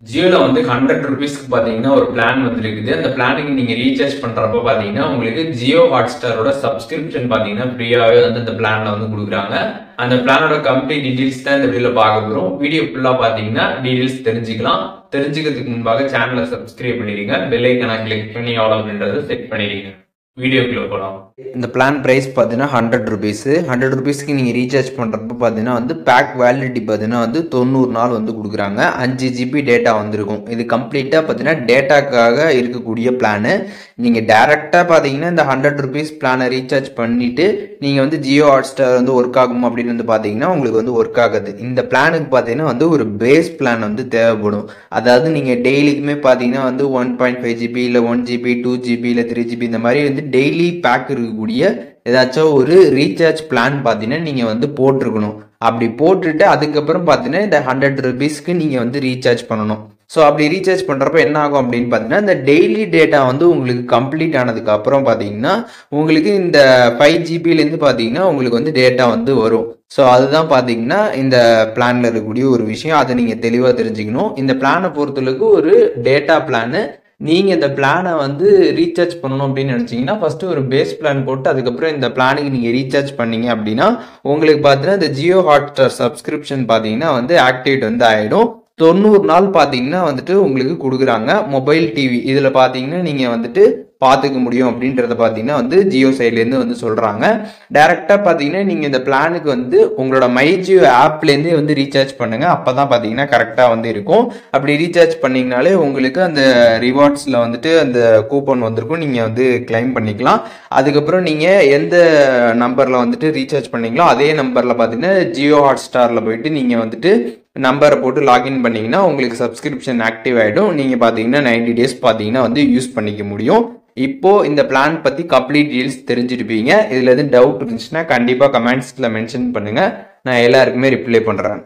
ஜியோல வந்து 100 ருபீஸ்க்கு பார்த்தீங்கன்னா ஒரு பிளான் வந்துருக்குது. அந்த பிளானுக்கு நீங்க ரீசார்ஜ் பண்றப்ப பார்த்தீங்கன்னா, உங்களுக்கு ஜியோ ஹாட்ஸ்டாரோட சப்ஸ்கிரிப்ஷன் பார்த்தீங்கன்னா ஃப்ரீயாவே வந்து அந்த பிளான்ல வந்து குடுக்குறாங்க. அந்த பிளானோட கம்ப்ளீட் டீடைல்ஸ் தான் இந்த வீடியோல பார்க்க போறோம். வீடியோ ஃபுல்லா பார்த்தீங்கன்னா டீடைல்ஸ் தெரிஞ்சுக்கலாம். தெரிஞ்சுக்கிறதுக்கு முன்பாக சேனலை சப்ஸ்கிரைப் பண்ணிடுங்க. பெல் ஐகானை கிளிக் பண்ணி ஆல் அப்படின்றத செட் பண்ணிடுங்க. வீடியோக்குள்ள போகலாம். இந்த பிளான் ப்ரைஸ் பார்த்தீங்கன்னா 100 ருபீஸ். 100 ருபீஸ்க்கு நீங்கள் ரீசார்ஜ் பண்ணுறப்ப பார்த்தீங்கன்னா வந்து பேக் வேலிடிட்டி பார்த்தீங்கன்னா வந்து 90 நாள் வந்து கொடுக்குறாங்க. 5 ஜிபி டேட்டா வந்துருக்கும். இது கம்ப்ளீட்டாக பார்த்தீங்கன்னா டேட்டாக்காக இருக்கக்கூடிய பிளானு. நீங்கள் டேரெக்டாக பார்த்தீங்கன்னா இந்த 100 ருபீஸ் பிளானை ரீசார்ஜ் பண்ணிவிட்டு நீங்கள் வந்து ஜியோ ஹாட்ஸ்டார் வந்து ஒர்க் ஆகும் அப்படின்னு வந்து பார்த்தீங்கன்னா உங்களுக்கு வந்து ஒர்க் ஆகாது. இந்த பிளானுக்கு பார்த்தீங்கன்னா வந்து ஒரு பேஸ் பிளான் வந்து தேவைப்படும். அதாவது நீங்கள் டெய்லிக்குமே பார்த்தீங்கன்னா வந்து 1.5 ஜிபி இல்லை 1 ஜிபி 2 ஜிபி இல்லை 3 ஜிபி இந்த மாதிரி வந்து டெய்லி பேக் இருக்கக்கூடிய ஏதாச்சும் ஒரு ரீசார்ஜ் பிளான் பார்த்தீங்கன்னா நீங்கள் வந்து போட்டிருக்கணும். அப்படி போட்டுட்டு அதுக்கப்புறம் பார்த்தீங்கன்னா இந்த 100 ருபீஸ்க்கு நீங்கள் வந்து ரீசார்ஜ் பண்ணணும். ஸோ அப்படி ரீசார்ஜ் பண்ணுறப்ப என்ன ஆகும் அப்படின்னு பார்த்தீங்கன்னா இந்த டெய்லி டேட்டா வந்து உங்களுக்கு கம்ப்ளீட் ஆனதுக்கு அப்புறம் பார்த்தீங்கன்னா உங்களுக்கு இந்த 5 ஜிபிலேருந்து பார்த்தீங்கன்னா உங்களுக்கு வந்து டேட்டா வந்து வரும். ஸோ அதுதான் பார்த்தீங்கன்னா இந்த பிளானில் இருக்கக்கூடிய ஒரு விஷயம். அதை நீங்கள் தெளிவாக தெரிஞ்சுக்கணும். இந்த பிளானை பொறுத்தளவுக்கு ஒரு டேட்டா பிளானு. நீங்கள் இந்த பிளானை வந்து ரீசார்ஜ் பண்ணணும் அப்படின்னு நினச்சிங்கன்னா ஃபஸ்ட்டு ஒரு பேஸ் பிளான் போட்டு அதுக்கப்புறம் இந்த பிளானுக்கு நீங்கள் ரீசார்ஜ் பண்ணீங்க அப்படின்னா உங்களுக்கு பார்த்தீங்கன்னா இந்த ஜியோ ஹாட்ஸ்டார் சப்ஸ்கிரிப்ஷன் பார்த்தீங்கன்னா வந்து ஆக்டிவேட் வந்து ஆகிடும். 90 நாள் பார்த்தீங்கன்னா வந்துட்டு உங்களுக்கு கொடுக்குறாங்க. மொபைல் டிவி இதில் பார்த்தீங்கன்னா நீங்கள் வந்துட்டு பார்த்துக்க முடியும் அப்படின்றத பார்த்தீங்கன்னா வந்து ஜியோ சைட்லேருந்து வந்து சொல்கிறாங்க. டேரெக்டாக பார்த்தீங்கன்னா நீங்கள் இந்த பிளானுக்கு வந்து உங்களோட மை ஜியோ ஆப்லேருந்தே வந்து ரீசார்ஜ் பண்ணுங்கள். அப்போ தான் பார்த்தீங்கன்னா கரெக்டாக வந்து இருக்கும். அப்படி ரீசார்ஜ் பண்ணிங்கனாலே உங்களுக்கு அந்த ரிவார்ட்ஸில் வந்துட்டு அந்த கூப்பன் வந்திருக்கும். நீங்கள் வந்து கிளைம் பண்ணிக்கலாம். அதுக்கப்புறம் நீங்கள் எந்த நம்பரில் வந்துட்டு ரீசார்ஜ் பண்ணீங்களோ அதே நம்பரில் பார்த்தீங்கன்னா ஜியோ ஹாட்ஸ்டாரில் போயிட்டு நீங்கள் வந்துட்டு நம்பரை போட்டு லாகின் பண்ணிங்கன்னா உங்களுக்கு சப்ஸ்கிரிப்ஷன் ஆக்டிவ் ஆகிடும். நீங்கள் பார்த்தீங்கன்னா 90 டேஸ் பார்த்தீங்கன்னா வந்து யூஸ் பண்ணிக்க முடியும். இப்போது இந்த பிளான் பற்றி கம்ப்ளீட் டீல்ஸ் தெரிஞ்சுட்டுப்பீங்க. இதில் எதுவும் டவுட் இருந்துச்சுன்னா கண்டிப்பாக கமெண்ட்ஸில் மென்ஷன் பண்ணுங்கள். நான் எல்லாருக்குமே ரிப்ளை பண்ணுறேன்.